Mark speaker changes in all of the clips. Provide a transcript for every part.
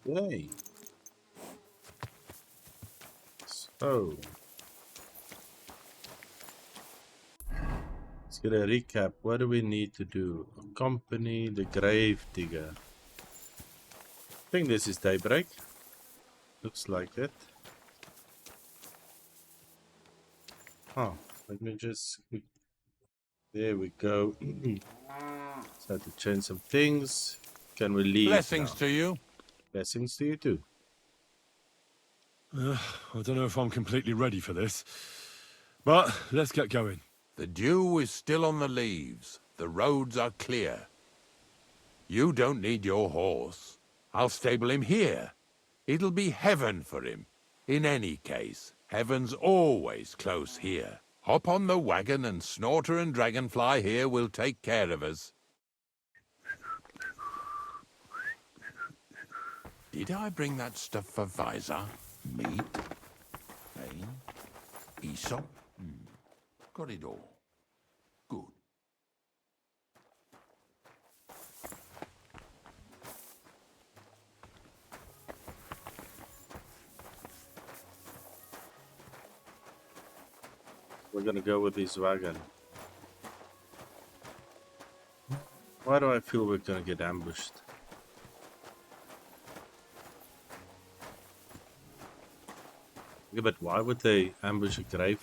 Speaker 1: Yay. So, let's get a recap. What do we need to do? Accompany the Gravedigger. I think this is daybreak. Looks like it. Oh, let me just... There we go. So I have to change some things. Can we leave
Speaker 2: Blessings
Speaker 1: now?
Speaker 2: to you.
Speaker 1: Blessings to you too.
Speaker 3: I don't know if I'm completely ready for this, but let's get going.
Speaker 2: The dew is still on the leaves. The roads are clear. You don't need your horse. I'll stable him here. It'll be heaven for him. In any case, heaven's always close here. Hop on the wagon and Snorter and Dragonfly here will take care of us. Did I bring that stuff for Visor? Meat? Pain? Aesop? Got it all. Good.
Speaker 1: We're gonna go with this wagon. Why do I feel we're gonna get ambushed? Yeah, but why would they ambush a grave?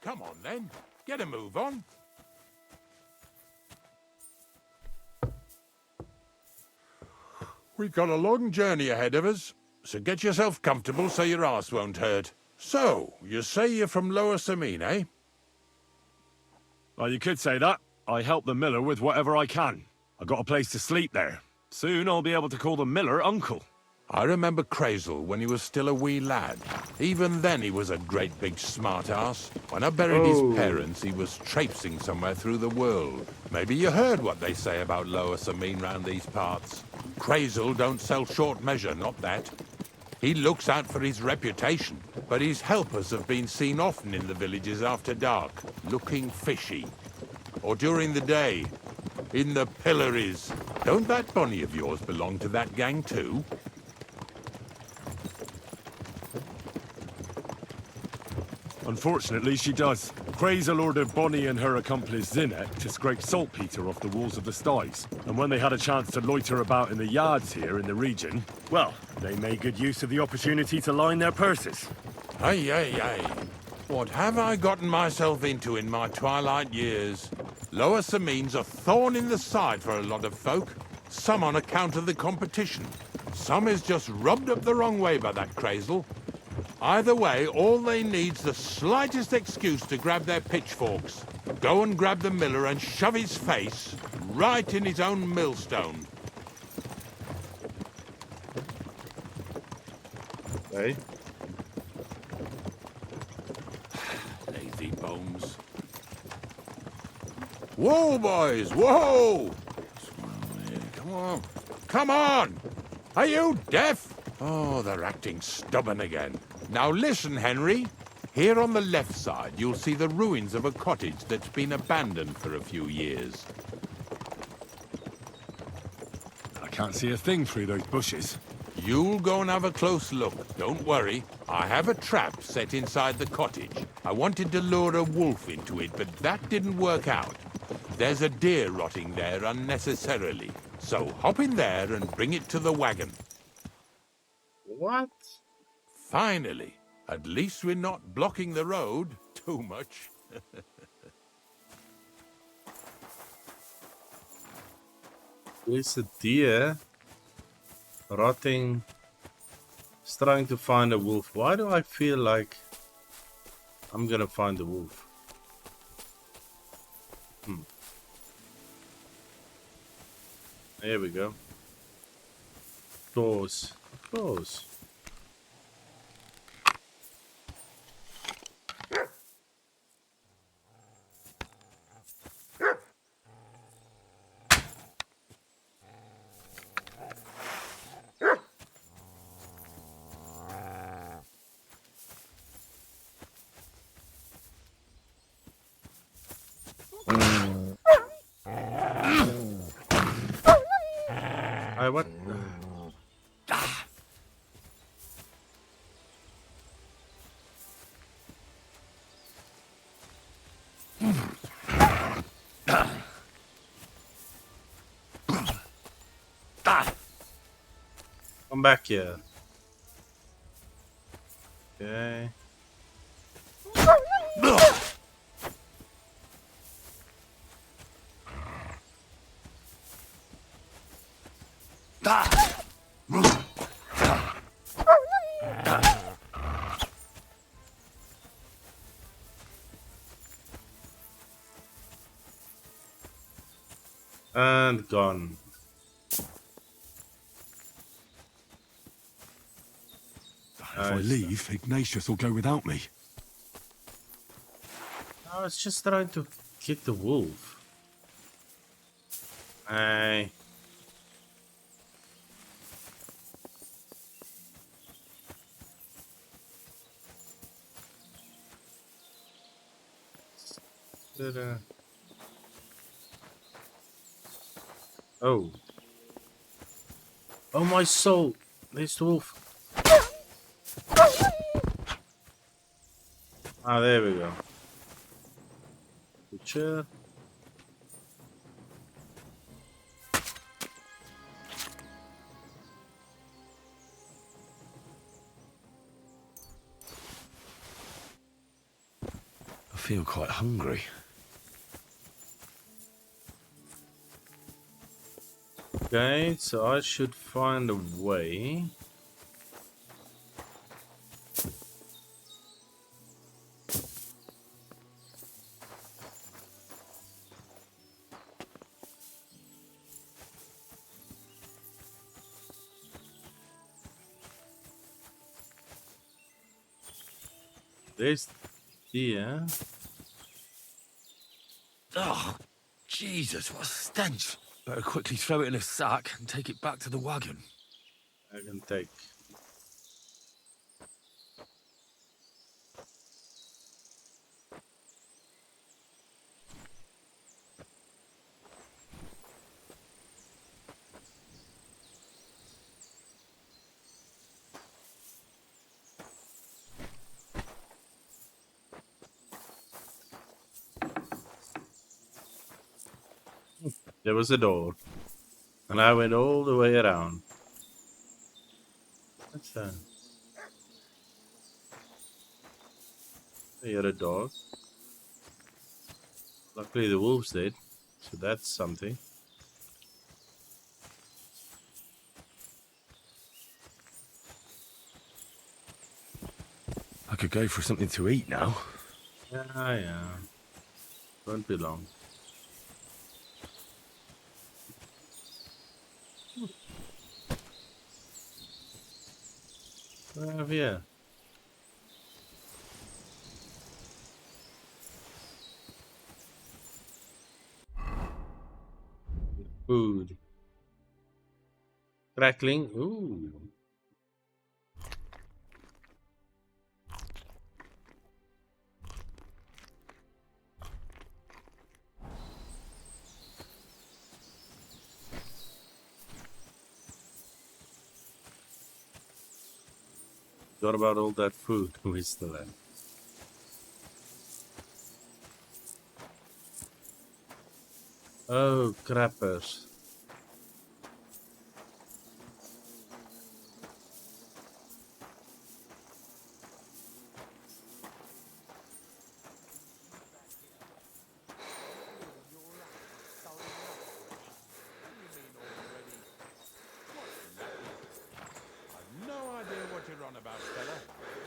Speaker 2: Come on then. Get a move on. We've got a long journey ahead of us, so get yourself comfortable so your arse won't hurt. So, you say you're from Lower Samine, eh?
Speaker 3: Well, you could say that. I help the miller with whatever I can. I got a place to sleep there. Soon I'll be able to call the miller uncle.
Speaker 2: I remember Crazel when he was still a wee lad. Even then he was a great big smart-ass. When I buried his parents, he was traipsing somewhere through the world. Maybe you heard what they say about Lower Samine round these parts. Crazel don't sell short measure, not that. He looks out for his reputation, but his helpers have been seen often in the villages after dark, looking fishy. Or during the day, in the pillories. Don't that Bonnie of yours belong to that gang too?
Speaker 3: Unfortunately, she does. Crazel ordered Bonnie and her accomplice Zinnet to scrape saltpeter off the walls of the sties. And when they had a chance to loiter about in the yards here in the region, well, they made good use of the opportunity to line their purses.
Speaker 2: Ay, ay, ay. What have I gotten myself into in my twilight years? Lower Samine's a thorn in the side for a lot of folk. Some on account of the competition. Some is just rubbed up the wrong way by that Crazel. Either way, all they need's the slightest excuse to grab their pitchforks. Go and grab the miller and shove his face right in his own millstone.
Speaker 1: Okay.
Speaker 2: Lazy bones. Whoa, boys, whoa! Come on, come on! Are you deaf? Oh, they're acting stubborn again. Now listen, Henry. Here on the left side, you'll see the ruins of a cottage that's been abandoned for a few years.
Speaker 3: I can't see a thing through those bushes.
Speaker 2: You'll go and have a close look. Don't worry. I have a trap set inside the cottage. I wanted to lure a wolf into it, but that didn't work out. There's a deer rotting there unnecessarily. So hop in there and bring it to the wagon.
Speaker 1: What?
Speaker 2: Finally. At least we're not blocking the road too much.
Speaker 1: There's a deer rotting. It's trying to find a wolf. Why do I feel like I'm gonna find the wolf? There we go. Claws. Claws. What? Come back here. Okay. And gone.
Speaker 3: If I leave, Ignatius will go without me.
Speaker 1: I was just trying to get the wolf. Hey. Oh. Oh my soul. There's the wolf. Ah, there we go. Picture.
Speaker 3: I feel quite hungry.
Speaker 1: Okay, so I should find a way. There's deer.
Speaker 4: Oh, Jesus, what a stench. Better quickly throw it in a sack and take it back to the wagon.
Speaker 1: I can take. There was a door. And I went all the way around. What's that? I hear a dog. Luckily the wolves did. So that's something.
Speaker 3: I could go for something to eat now.
Speaker 1: Yeah. Won't be long. What do I have here? Food. Crackling. Ooh. What about all that food we still have? Oh, crappers.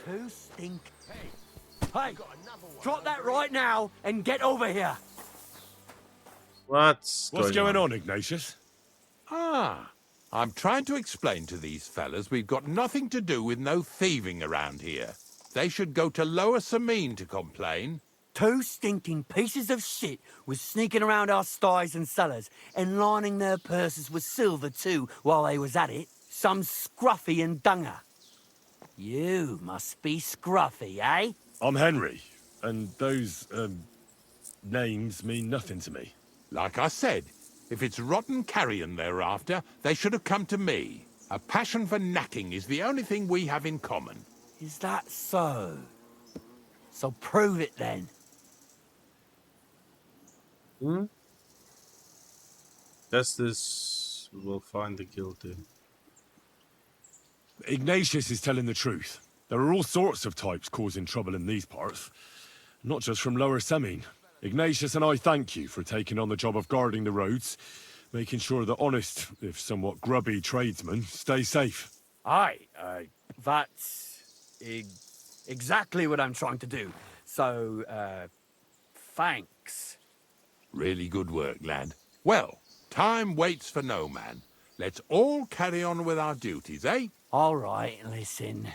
Speaker 4: Too stink. Hey, drop that right now and get over here.
Speaker 1: What's
Speaker 3: going on, Ignatius?
Speaker 2: Ah, I'm trying to explain to these fellas we've got nothing to do with no thieving around here. They should go to Lower Samine to complain.
Speaker 4: Two stinking pieces of shit was sneaking around our sties and cellars and lining their purses with silver too while they was at it. Some scruffy and dunger. You must be Scruffy, eh?
Speaker 3: I'm Henry, and those, names mean nothing to me.
Speaker 2: Like I said, If it's rotten carrion they're after, they should have come to me. A passion for knacking is the only thing we have in common.
Speaker 4: Is that so? So prove it then.
Speaker 1: Hmm? Justice will find the guilty.
Speaker 3: Ignatius is telling the truth. There are all sorts of types causing trouble in these parts. Not just from Lower Semine. Ignatius and I thank you for taking on the job of guarding the roads, making sure that honest, if somewhat grubby tradesmen stay safe.
Speaker 4: Aye, that's exactly what I'm trying to do. So, thanks.
Speaker 2: Really good work, lad. Well, time waits for no man. Let's all carry on with our duties, eh?
Speaker 4: All right, listen.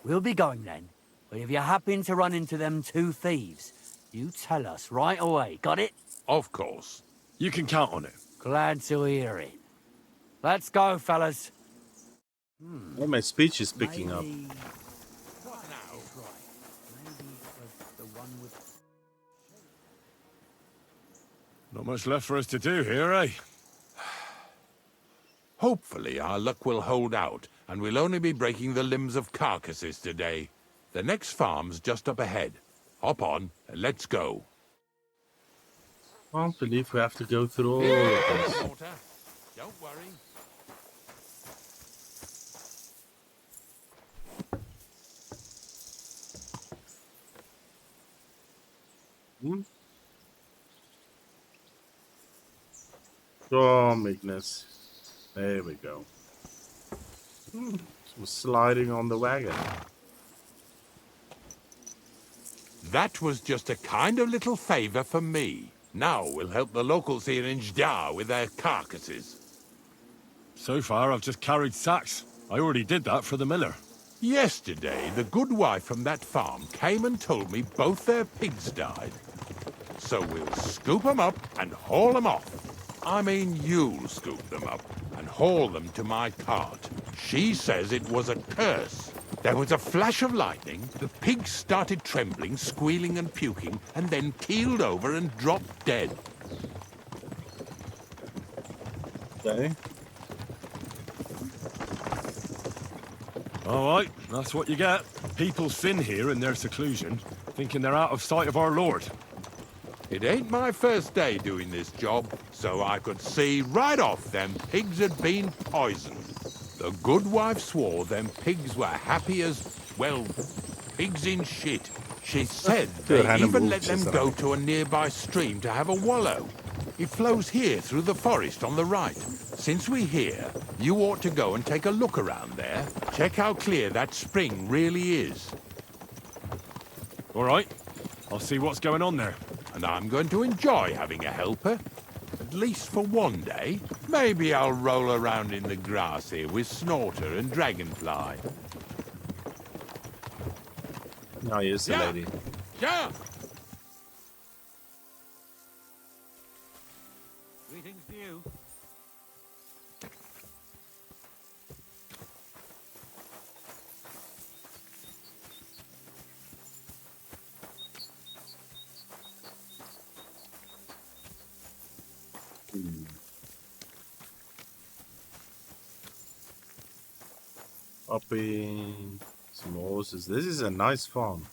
Speaker 4: We'll be going then. But if you happen to run into them two thieves, you tell us right away. Got it?
Speaker 2: Of course.
Speaker 3: You can count on it.
Speaker 4: Glad to hear it. Let's go, fellas.
Speaker 1: Oh, my speech is picking up.
Speaker 2: What now?
Speaker 4: Maybe the one with...
Speaker 3: Not much left for us to do here, eh?
Speaker 2: Hopefully our luck will hold out, and we'll only be breaking the limbs of carcasses today. The next farm's just up ahead. Hop on, and let's go.
Speaker 1: Can't believe we have to go through all of this.
Speaker 2: Water. Don't worry.
Speaker 1: Hmm? Oh, Magnus. There we go. Some sliding on the wagon.
Speaker 2: That was just a kind of little favor for me. Now we'll help the locals here in Jdar with their carcasses.
Speaker 3: So far, I've just carried sacks. I already did that for the miller.
Speaker 2: Yesterday, the good wife from that farm came and told me both their pigs died. So we'll scoop 'em up and haul 'em off. I mean, you'll scoop them up and haul them to my cart. She says it was a curse. There was a flash of lightning, the pigs started trembling, squealing and puking, and then keeled over and dropped dead.
Speaker 1: Okay.
Speaker 3: All right, that's what you get. People sin here in their seclusion, thinking they're out of sight of our Lord.
Speaker 2: It ain't my first day doing this job, so I could see right off them pigs had been poisoned. The good wife swore them pigs were happy as, well, pigs in shit. She said they even let them go to a nearby stream to have a wallow. It flows here through the forest on the right. Since we're here, you ought to go and take a look around there. Check how clear that spring really is.
Speaker 3: All right, I'll see what's going on there.
Speaker 2: And I'm going to enjoy having a helper. At least for one day. Maybe I'll roll around in the grass here with Snorter and Dragonfly.
Speaker 1: Now here's the lady.
Speaker 2: Yeah! Greetings to you.
Speaker 1: Upping some horses. This is a nice farm.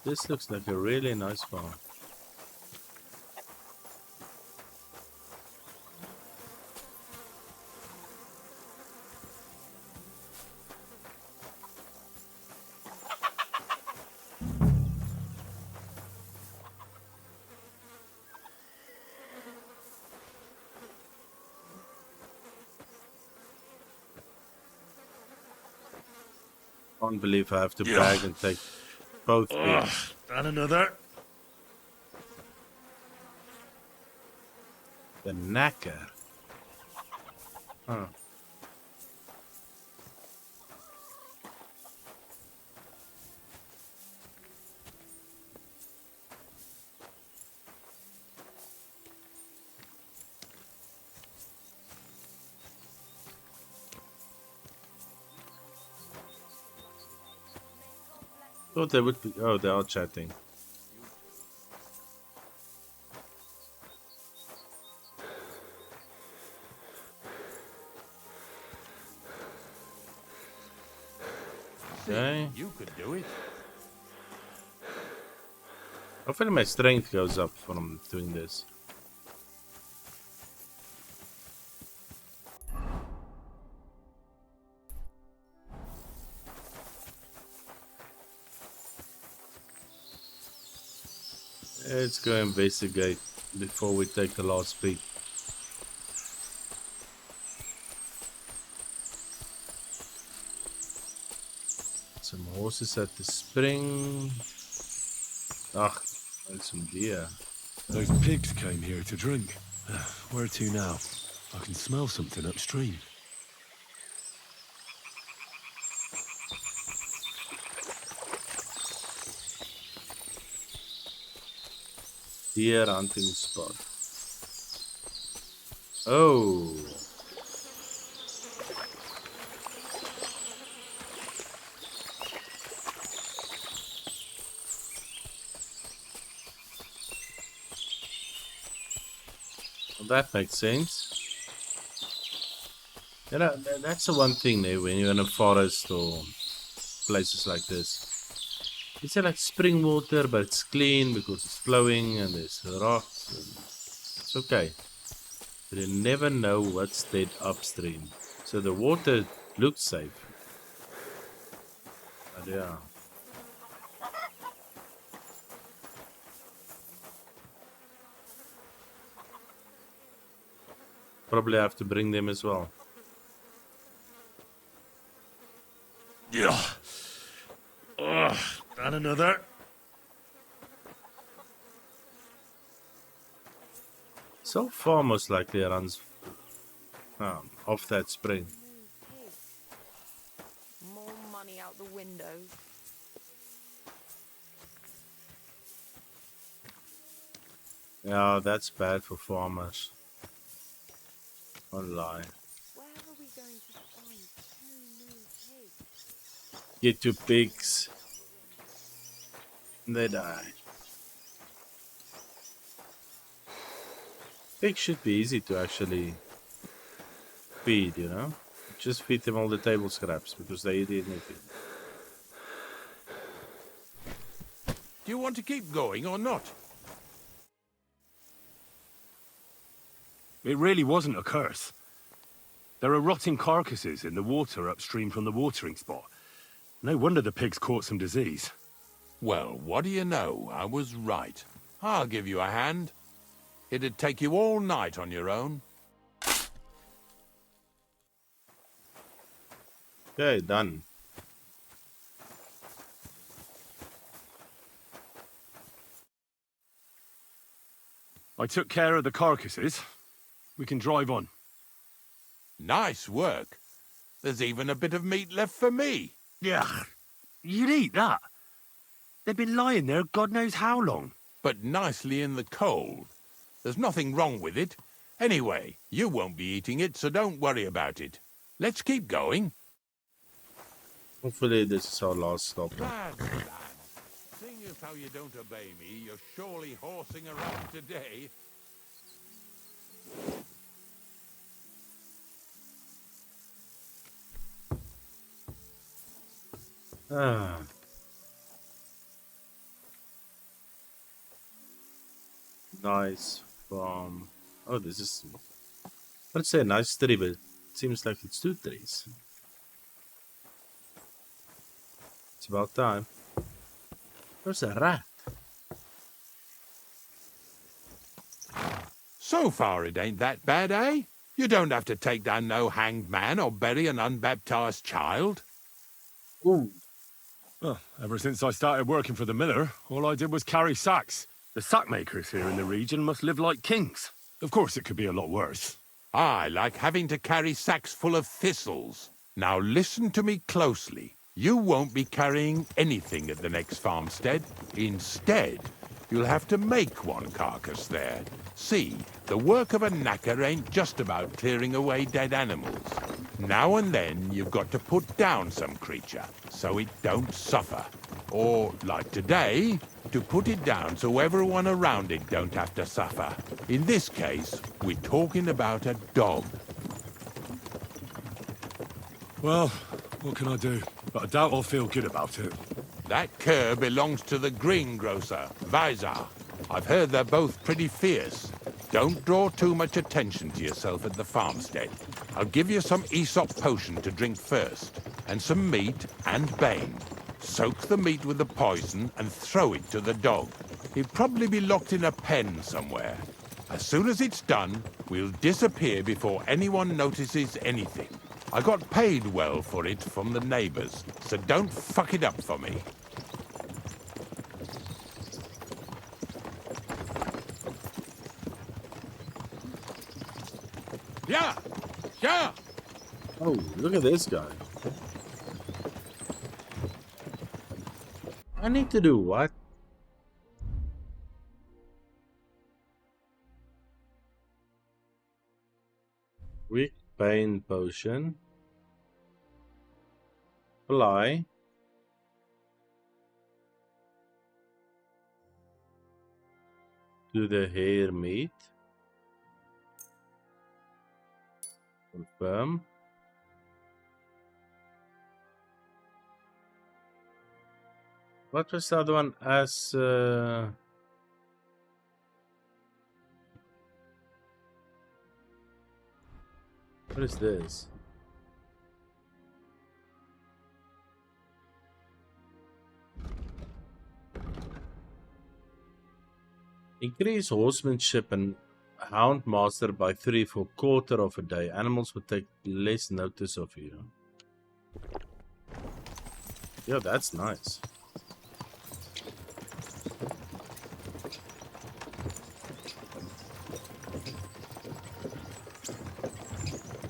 Speaker 1: This looks like a really nice farm. Can't believe I have to bag and take both pigs.
Speaker 3: And another.
Speaker 1: The knacker. Huh. Thought they would be. Oh, they are chatting.
Speaker 2: see.
Speaker 1: Okay.
Speaker 2: You could do it.
Speaker 1: Hopefully my strength goes up from doing this. Let's go investigate before we take the last peek. Some horses at the spring. Ach, and some deer.
Speaker 3: Those pigs came here to drink. Where to now? I can smell something upstream.
Speaker 1: Deer hunting spot. Oh. Well, that makes sense. You know, that's the one thing there when you're in a forest or places like this. It's like spring water, but it's clean because it's flowing and there's rocks. And it's okay. But you never know what's dead upstream. So the water looks safe. But yeah. Probably have to bring them as well.
Speaker 3: Yeah. Ugh, and another.
Speaker 1: So far, most likely runs off that spring.
Speaker 5: More money out the window.
Speaker 1: Yeah, that's bad for farmers. Don't lie.
Speaker 5: Where are we going to find 2 new pigs?
Speaker 1: Get 2 pigs. They die. Pigs should be easy to actually feed, you know? Just feed them all the table scraps because they eat anything.
Speaker 2: Do you want to keep going or not?
Speaker 3: It really wasn't a curse. There are rotting carcasses in the water upstream from the watering spot. No wonder the pigs caught some disease.
Speaker 2: Well, what do you know? I was right. I'll give you a hand. It'd take you all night on your own.
Speaker 1: Okay, done.
Speaker 3: I took care of the carcasses. We can drive on.
Speaker 2: Nice work. There's even a bit of meat left for me.
Speaker 3: Yeah, you'd eat that. They've been lying there God knows how long.
Speaker 2: But nicely in the cold. There's nothing wrong with it. Anyway, you won't be eating it, so don't worry about it. Let's keep going.
Speaker 1: Hopefully this is our last stop.
Speaker 2: Lads, seeing as how you don't obey me, you're surely horsing around today.
Speaker 1: Ah. Nice farm. Oh, this is... Let's say a nice tree, but it seems like it's 2 trees. It's about time. There's a rat.
Speaker 2: So far it ain't that bad, eh? You don't have to take down no hanged man or bury an unbaptized child.
Speaker 1: Ooh.
Speaker 3: Well, ever since I started working for the miller, all I did was carry sacks. The sack makers here in the region must live like kings. Of course, it could be a lot worse.
Speaker 2: I like having to carry sacks full of thistles. Now listen to me closely. You won't be carrying anything at the next farmstead. Instead, you'll have to make one carcass there. See, the work of a knacker ain't just about clearing away dead animals. Now and then, you've got to put down some creature, so it don't suffer. Or, like today, to put it down so everyone around it don't have to suffer. In this case, we're talking about a dog.
Speaker 3: Well, what can I do? But I doubt I'll feel good about it.
Speaker 2: That cur belongs to the greengrocer, Vizar. I've heard they're both pretty fierce. Don't draw too much attention to yourself at the farmstead. I'll give you some Aesop potion to drink first, and some meat and bane. Soak the meat with the poison and throw it to the dog. He'll probably be locked in a pen somewhere. As soon as it's done, we'll disappear before anyone notices anything. I got paid well for it from the neighbors, so don't fuck it up for me. Yeah! Yeah!
Speaker 1: Oh, look at this guy. I need to do what? Weak pain potion. Apply. To the hair meat. Confirm. What was the other one? As what is this? Increase horsemanship and hound master by 3 for quarter of a day. Animals will take less notice of you. Yeah, that's nice.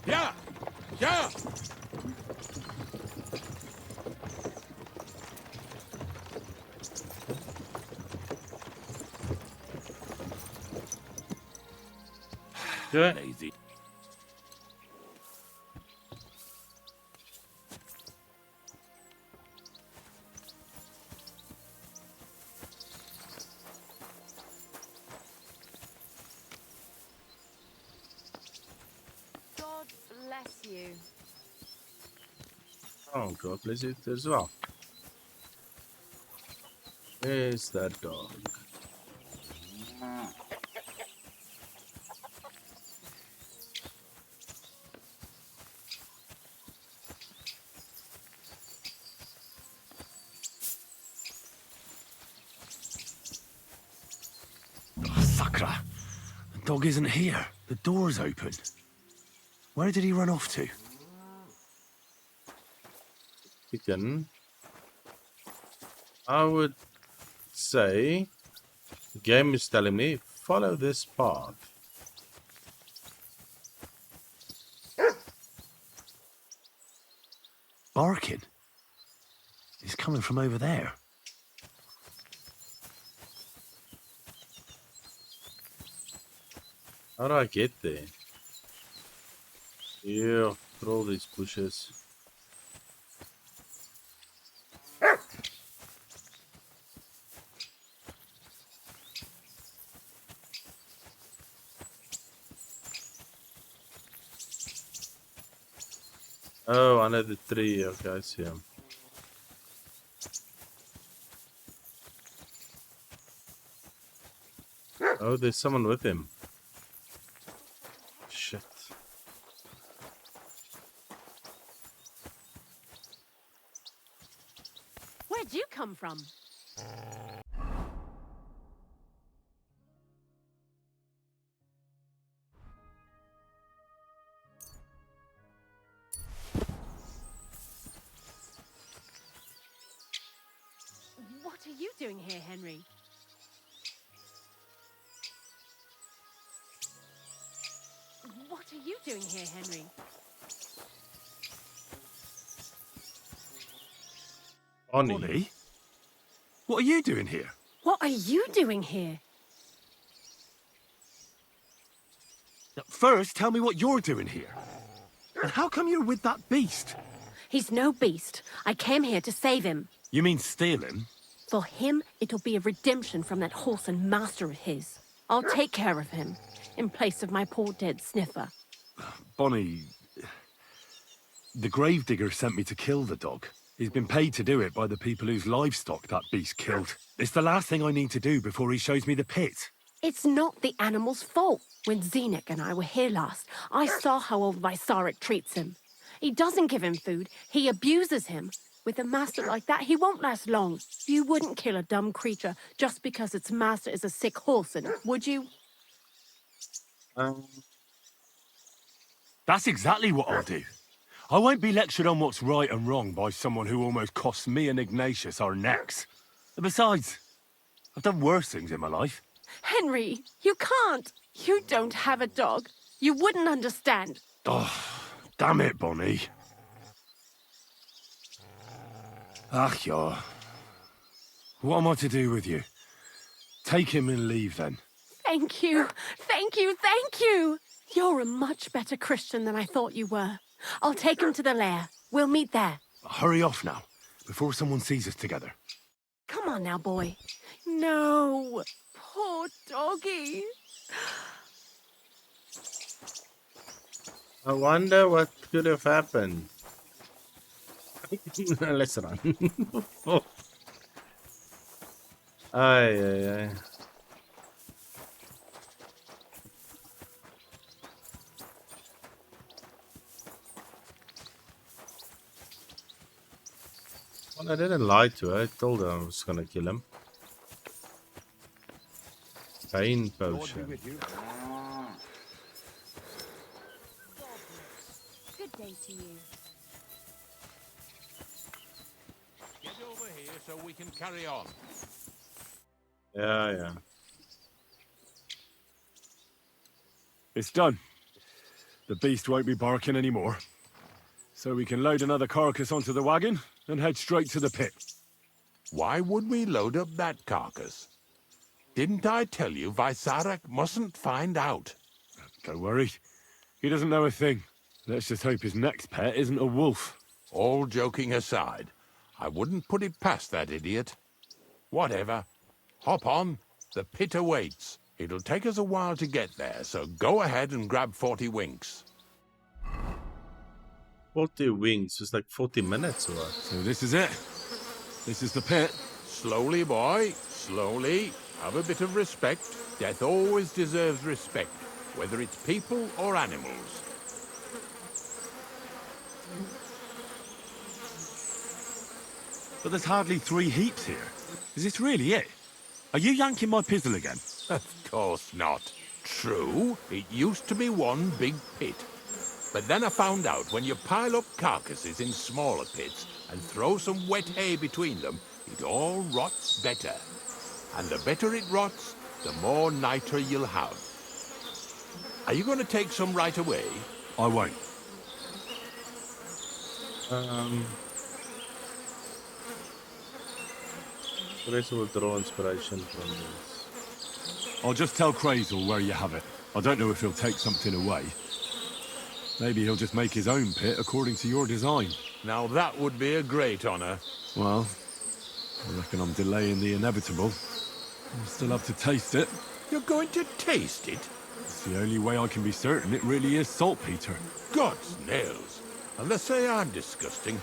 Speaker 2: Yeah! Yeah!
Speaker 1: Good.
Speaker 2: Lazy.
Speaker 5: God bless you.
Speaker 1: Oh, God bless it as well. Where's that dog?
Speaker 3: Sakra! The dog isn't here. The door's open. Where did he run off to?
Speaker 1: Chicken. I would say the game is telling me follow this path.
Speaker 3: Barking. He's coming from over there.
Speaker 1: How do I get there? Yeah, through all these bushes. Oh, under the tree. Okay, I see him. Oh, there's someone with him. Shit.
Speaker 5: Where'd you come from? What are you doing here, Henry? What are you doing here, Henry?
Speaker 1: Bonnie.
Speaker 3: Bonnie? What are you doing here?
Speaker 5: What are you doing here?
Speaker 3: First, tell me what you're doing here. And how come you're with that beast?
Speaker 5: He's no beast. I came here to save him.
Speaker 3: You mean steal him?
Speaker 5: For him, it'll be a redemption from that horse and master of his. I'll take care of him, in place of my poor dead sniffer.
Speaker 3: Bonnie... The Gravedigger sent me to kill the dog. He's been paid to do it by the people whose livestock that beast killed. It's the last thing I need to do before he shows me the pit.
Speaker 5: It's not the animal's fault. When Zenek and I were here last, I saw how old Vysarik treats him. He doesn't give him food, he abuses him. With a master like that, he won't last long. You wouldn't kill a dumb creature just because its master is a sick horse, would you?
Speaker 3: That's exactly what I'll do. I won't be lectured on what's right and wrong by someone who almost cost me and Ignatius our necks. Besides, I've done worse things in my life.
Speaker 5: Henry, you can't. You don't have a dog. You wouldn't understand.
Speaker 3: Oh, damn it, Bonnie. Ach, yeah. What am I to do with you? Take him and leave, then.
Speaker 5: Thank you. Thank you. Thank you. You're a much better Christian than I thought you were. I'll take him to the lair. We'll meet there.
Speaker 3: Hurry off now, before someone sees us together.
Speaker 5: Come on now, boy. No. Poor doggy.
Speaker 1: I wonder what could have happened. Let's run. Ay, ay, ay. Well, I didn't lie to her. I told her I was gonna kill him. Pain potion.
Speaker 5: Good day to you.
Speaker 2: Get over here so we can carry on.
Speaker 1: Yeah, yeah.
Speaker 3: It's done. The beast won't be barking anymore. So we can load another carcass onto the wagon and head straight to the pit.
Speaker 2: Why would we load up that carcass? Didn't I tell you Vysarik mustn't find out?
Speaker 3: Don't worry. He doesn't know a thing. Let's just hope his next pet isn't a wolf.
Speaker 2: All joking aside, I wouldn't put it past that idiot. Whatever. Hop on. The pit awaits. It'll take us a while to get there, so go ahead and grab 40 winks.
Speaker 1: 40 wings. It's like 40 minutes or what?
Speaker 3: So this is it. This is the pit.
Speaker 2: Slowly, boy. Slowly. Have a bit of respect. Death always deserves respect, whether it's people or animals.
Speaker 3: But there's hardly 3 heaps here. Is this really it? Are you yanking my pizzle again?
Speaker 2: Of course not. True, it used to be one big pit. But then I found out when you pile up carcasses in smaller pits and throw some wet hay between them, it all rots better. And the better it rots, the more niter you'll have. Are you going to take some right away?
Speaker 3: I won't.
Speaker 1: Grace will draw inspiration from this.
Speaker 3: I'll just tell Crazel where you have it. I don't know if he'll take something away. Maybe he'll just make his own pit according to your design.
Speaker 2: Now that would be a great honor.
Speaker 3: Well, I reckon I'm delaying the inevitable. I'll still have to taste it.
Speaker 2: You're going to taste it?
Speaker 3: It's the only way I can be certain it really is saltpeter.
Speaker 2: God's nails. And they say I'm disgusting.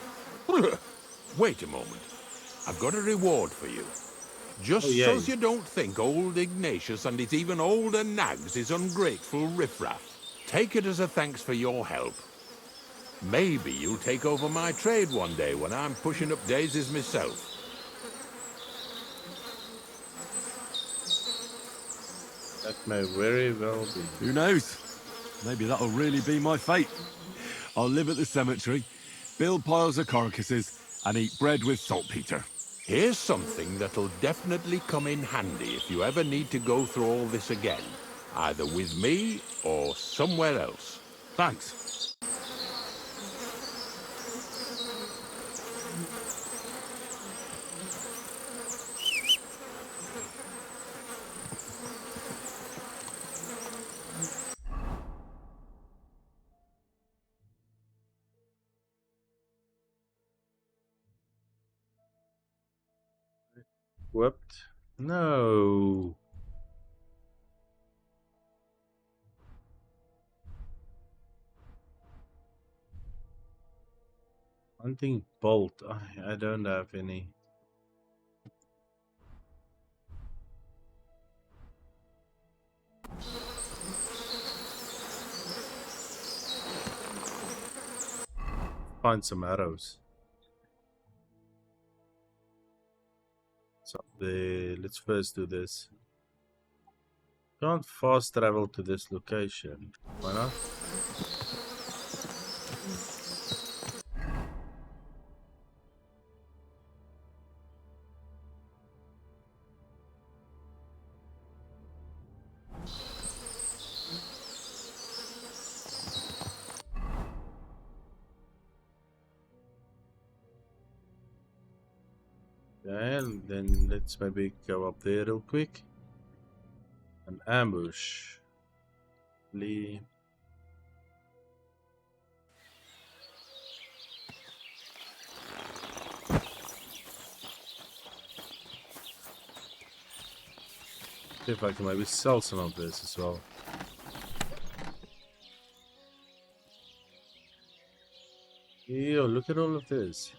Speaker 2: Wait a moment. I've got a reward for you. Just so you don't think old Ignatius and his even older nags is ungrateful riffraff. Take it as a thanks for your help. Maybe you'll take over my trade one day when I'm pushing up daisies myself.
Speaker 1: That may very well be.
Speaker 3: Who knows? Maybe that'll really be my fate. I'll live at the cemetery, build piles of carcasses, and eat bread with saltpeter.
Speaker 2: Here's something that'll definitely come in handy if you ever need to go through all this again, either with me or somewhere else.
Speaker 3: Thanks.
Speaker 1: Whooped. No. Hunting bolt. I don't have any. Find some arrows. So let's first do this. Can't fast travel to this location. Why not? Okay, and then let's maybe go up there real quick. An ambush. Lee. See if I can maybe sell some of this as well. Yo, look at all of this.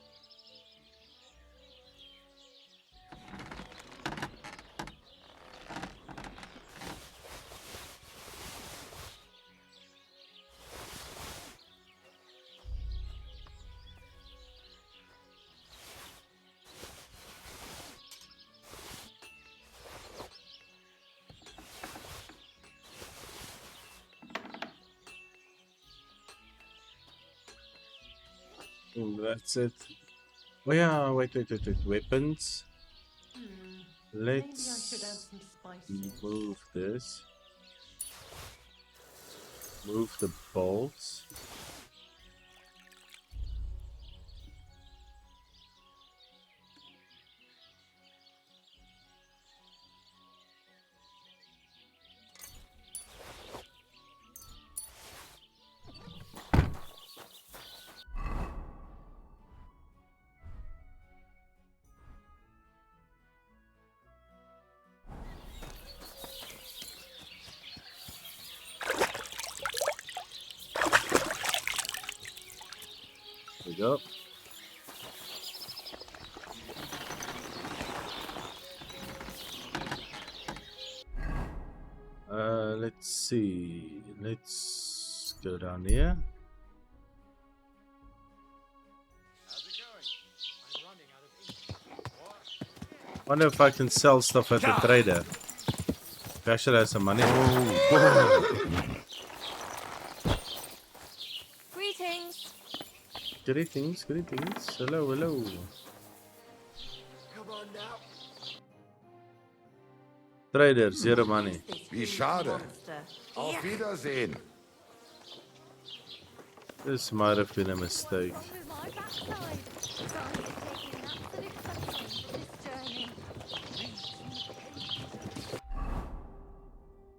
Speaker 1: That's it. Oh yeah, wait. Weapons. Let's move this. Move the bolts. There we go. Let's see. Let's go down here. Wonder if I can sell stuff at the trader. If I actually have some money.
Speaker 5: Greetings.
Speaker 1: Greetings. Hello.
Speaker 6: Come on now.
Speaker 1: Trader, zero money.
Speaker 2: Wie schade. Auf Wiedersehen.
Speaker 1: This might have been a mistake.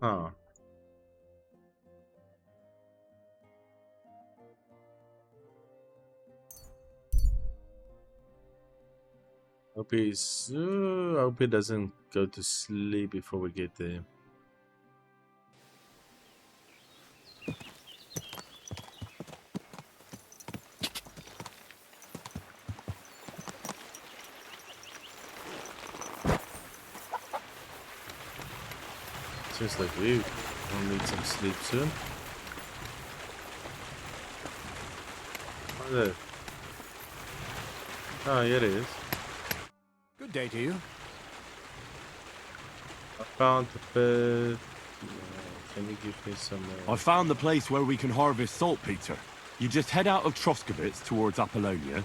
Speaker 1: Huh. Hope he doesn't go to sleep before we get there. Seems like we will need some sleep soon. What's that? Oh, here it is.
Speaker 6: Good day to you.
Speaker 1: I found the bed. Can you give me some?
Speaker 3: I found the place where we can harvest saltpeter. You just head out of Troskovitz towards Apollonia,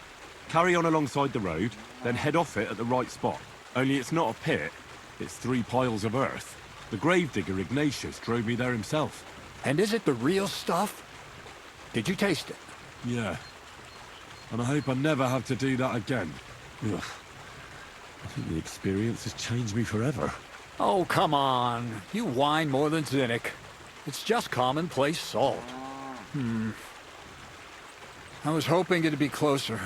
Speaker 3: carry on alongside the road, then head off it at the right spot. Only it's not a pit, it's 3 piles of earth. The Gravedigger Ignatius drove me there himself.
Speaker 6: And is it the real stuff? Did you taste it?
Speaker 3: Yeah. And I hope I never have to do that again. Ugh. I think the experience has changed me forever.
Speaker 6: Oh, come on. You whine more than Zinnik. It's just commonplace salt. I was hoping it'd be closer.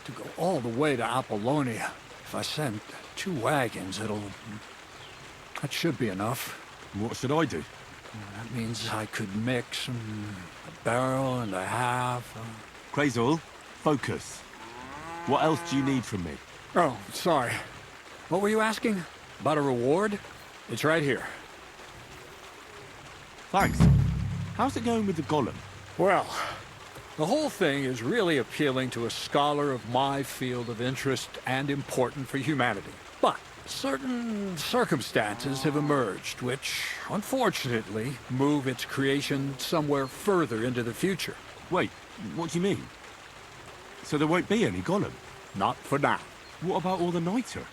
Speaker 6: To go all the way to Apollonia. If I send 2 wagons, that should be enough.
Speaker 3: What should I do?
Speaker 6: That means I could mix a barrel and a half.
Speaker 3: Crazul, focus. What else do you need from me?
Speaker 6: Oh, sorry. What were you asking? About a reward? It's right here.
Speaker 3: Thanks. How's it going with the golem?
Speaker 6: Well, the whole thing is really appealing to a scholar of my field of interest and important for humanity. But certain circumstances have emerged which, unfortunately, move its creation somewhere further into the future.
Speaker 3: Wait, what do you mean? So there won't be any golem?
Speaker 6: Not for now.
Speaker 3: What about all the niter?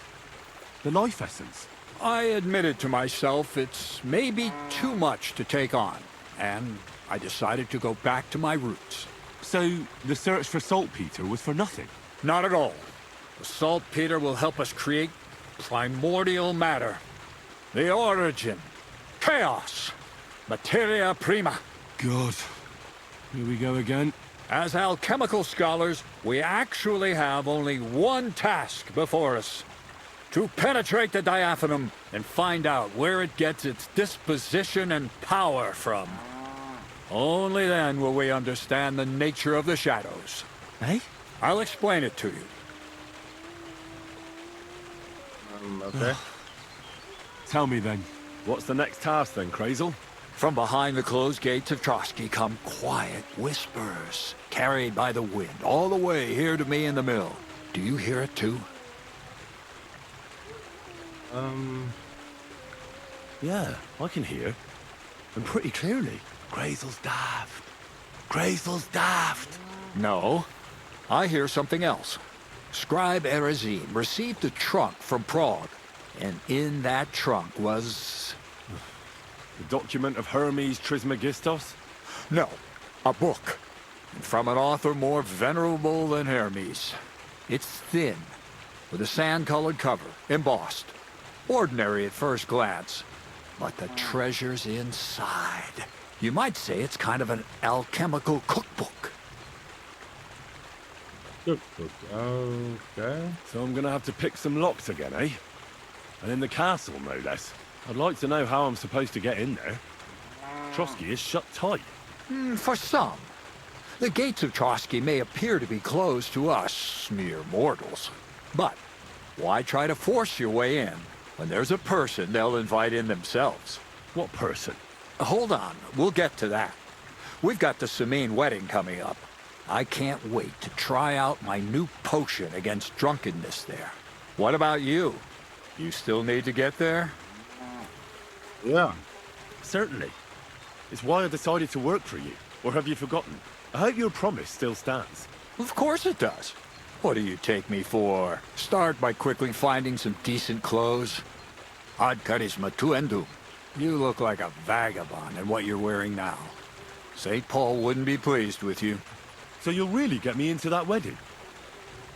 Speaker 3: The life essence?
Speaker 6: I admitted to myself it's maybe too much to take on, and I decided to go back to my roots.
Speaker 3: So the search for saltpeter was for nothing?
Speaker 6: Not at all. The saltpeter will help us create primordial matter. The origin. Chaos. Materia prima.
Speaker 3: God. Here we go again.
Speaker 6: As alchemical scholars, we actually have only one task before us. To penetrate the diaphanum and find out where it gets its disposition and power from. Only then will we understand the nature of the shadows.
Speaker 3: Eh?
Speaker 6: I'll explain it to you.
Speaker 1: Okay.
Speaker 3: Tell me then, what's the next task then, Krazel?
Speaker 6: From behind the closed gates of Trotsky come quiet whispers, carried by the wind, all the way here to me in the mill. Do you hear it too?
Speaker 3: Yeah, I can hear. And pretty clearly. Krazel's daft. Krazel's daft.
Speaker 6: No. I hear something else. Scribe Erezim received a trunk from Prague, and in that trunk was...
Speaker 3: The document of Hermes Trismegistos?
Speaker 6: No, a book. From an author more venerable than Hermes. It's thin, with a sand-colored cover, embossed. Ordinary at first glance, but the treasure's inside. You might say it's kind of an alchemical cookbook.
Speaker 1: Cookbook. Okay.
Speaker 3: So I'm gonna have to pick some locks again, eh? And in the castle, no less. I'd like to know how I'm supposed to get in there. Trotsky is shut tight.
Speaker 6: For some. The gates of Trotsky may appear to be closed to us, mere mortals. But why try to force your way in when there's a person they'll invite in themselves?
Speaker 3: What person?
Speaker 6: Hold on, we'll get to that. We've got the Samine wedding coming up. I can't wait to try out my new potion against drunkenness there. What about you? You still need to get there?
Speaker 1: Yeah.
Speaker 3: Certainly. It's why I decided to work for you. Or have you forgotten? I hope your promise still stands.
Speaker 6: Of course it does. What do you take me for? Start by quickly finding some decent clothes. Ad charisma tuendu. You look like a vagabond in what you're wearing now. St. Paul wouldn't be pleased with you.
Speaker 3: So you'll really get me into that wedding?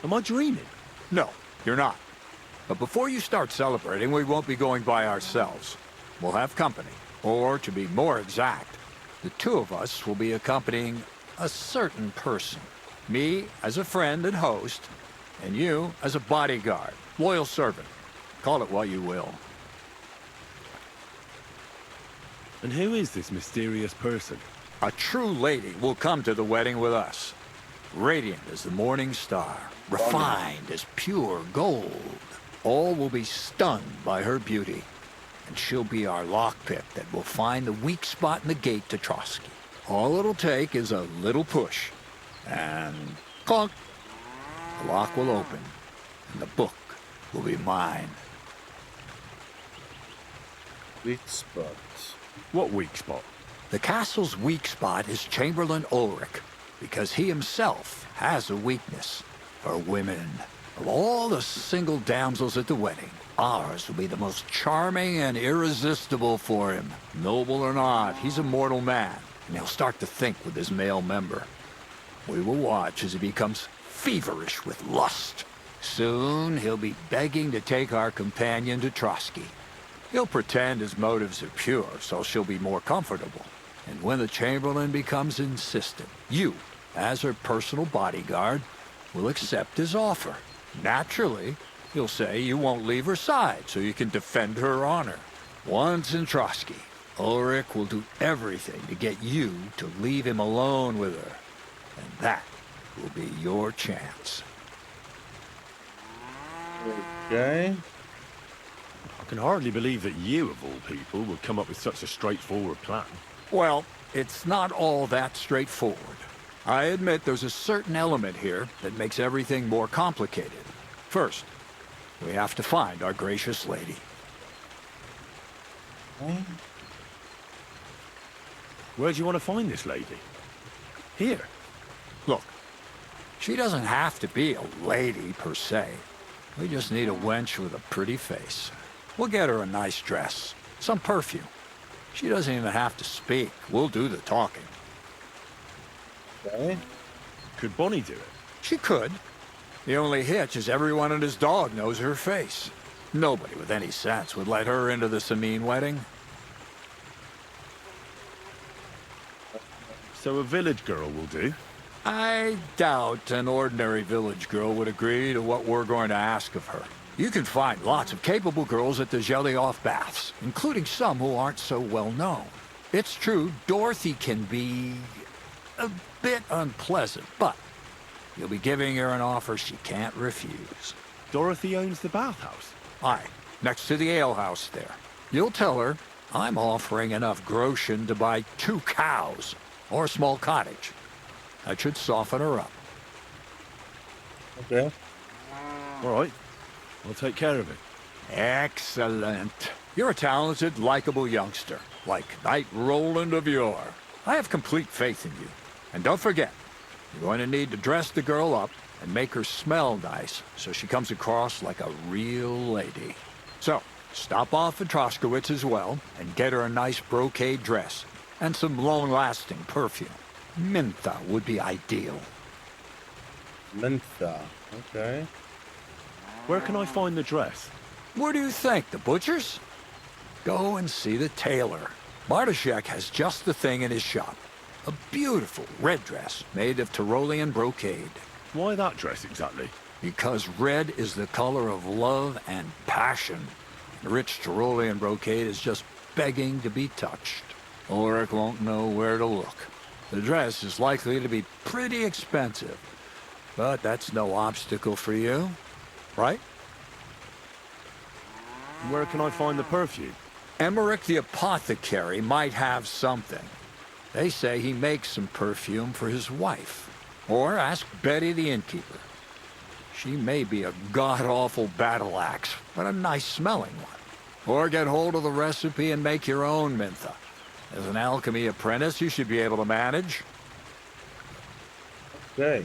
Speaker 3: Am I dreaming?
Speaker 6: No, you're not. But before you start celebrating, we won't be going by ourselves. We'll have company. Or, to be more exact, the two of us will be accompanying a certain person. Me as a friend and host, and you as a bodyguard, loyal servant. Call it what you will.
Speaker 3: And who is this mysterious person?
Speaker 6: A true lady will come to the wedding with us. Radiant as the morning star, refined as pure gold. All will be stunned by her beauty. And she'll be our lockpick that will find the weak spot in the gate to Trotsky. All it'll take is a little push. And clunk. The lock will open. And the book will be mine.
Speaker 1: Weak spot.
Speaker 3: What weak spot?
Speaker 6: The castle's weak spot is Chamberlain Ulrich, because he himself has a weakness for women. Of all the single damsels at the wedding, ours will be the most charming and irresistible for him. Noble or not, he's a mortal man, and he'll start to think with his male member. We will watch as he becomes feverish with lust. Soon, he'll be begging to take our companion to Trotsky. He'll pretend his motives are pure, so she'll be more comfortable. And when the Chamberlain becomes insistent, you, as her personal bodyguard, will accept his offer. Naturally, you'll say you won't leave her side so you can defend her honor. Once in Trotsky, Ulrich will do everything to get you to leave him alone with her. And that will be your chance.
Speaker 1: Okay.
Speaker 3: I can hardly believe that you, of all people, would come up with such a straightforward plan.
Speaker 6: Well, it's not all that straightforward. I admit there's a certain element here that makes everything more complicated. First, we have to find our gracious lady.
Speaker 3: Where do you want to find this lady? Here.
Speaker 6: Look, she doesn't have to be a lady per se. We just need a wench with a pretty face. We'll get her a nice dress, some perfume. She doesn't even have to speak. We'll do the talking.
Speaker 1: Okay.
Speaker 3: Could Bonnie do it?
Speaker 6: She could. The only hitch is everyone and his dog knows her face. Nobody with any sense would let her into the Sameen wedding.
Speaker 3: So a village girl will do?
Speaker 6: I doubt an ordinary village girl would agree to what we're going to ask of her. You can find lots of capable girls at the Jelly-Off Baths, including some who aren't so well known. It's true, Dorothy can be a bit unpleasant, but you'll be giving her an offer she can't refuse.
Speaker 3: Dorothy owns the bathhouse.
Speaker 6: Aye, next to the alehouse there. You'll tell her I'm offering enough groschen to buy 2 cows or a small cottage. That should soften her up.
Speaker 1: Okay.
Speaker 3: All right. I'll take care of it.
Speaker 6: Excellent. You're a talented, likable youngster, like Knight Roland of yore. I have complete faith in you. And don't forget, you're going to need to dress the girl up and make her smell nice so she comes across like a real lady. So, stop off at Troskowitz as well and get her a nice brocade dress and some long-lasting perfume. Mentha would be ideal.
Speaker 1: Mentha. Okay.
Speaker 3: Where can I find the dress?
Speaker 6: Where do you think? The butcher's? Go and see the tailor. Bartoszek has just the thing in his shop. A beautiful red dress made of Tyrolean brocade.
Speaker 3: Why that dress exactly?
Speaker 6: Because red is the color of love and passion. The rich Tyrolean brocade is just begging to be touched. Ulrich won't know where to look. The dress is likely to be pretty expensive, but that's no obstacle for you, right?
Speaker 3: Where can I find the perfume?
Speaker 6: Emmerich the apothecary might have something. They say he makes some perfume for his wife. Or ask Betty the innkeeper. She may be a god-awful battle axe, but a nice-smelling one. Or get hold of the recipe and make your own mentha. As an alchemy apprentice, you should be able to manage.
Speaker 1: Okay.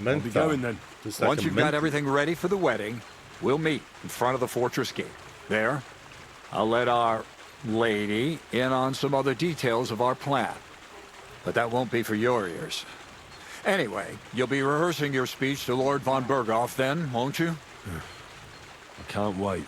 Speaker 1: Mentha.
Speaker 3: I'll be going then.
Speaker 1: Just like
Speaker 6: Once
Speaker 1: a
Speaker 6: you've got everything ready for the wedding, we'll meet in front of the fortress gate. There, I'll let our lady in on some other details of our plan. But that won't be for your ears. Anyway, you'll be rehearsing your speech to Lord von Berghoff then, won't you?
Speaker 3: I can't wait.